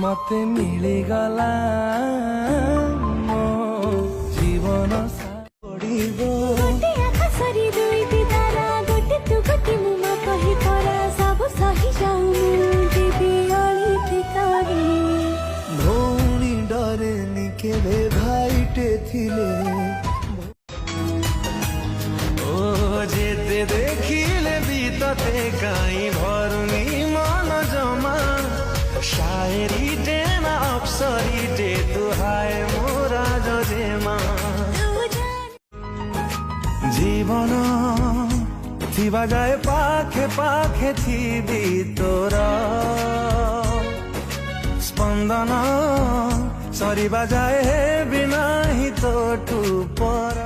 मते मिलिगला मो जीवन पड़िबो गोटे आकाशरी दुईटी तारा गोटे तू गोटे मुमा कही परा सब सही जाऊ देवी अली ठिकारे भौणी डरे निकेले भाईटे थिले ओ जेते देखिले बीतते काई भरुनी मन जमा शायरी टेना अप्सरी टे दुहाए मोरा जजेमा जीवन थिबा जाए पाखे पाखे थिबी तोरा स्पंदन सरिबा जाए बिना ही तो टू पर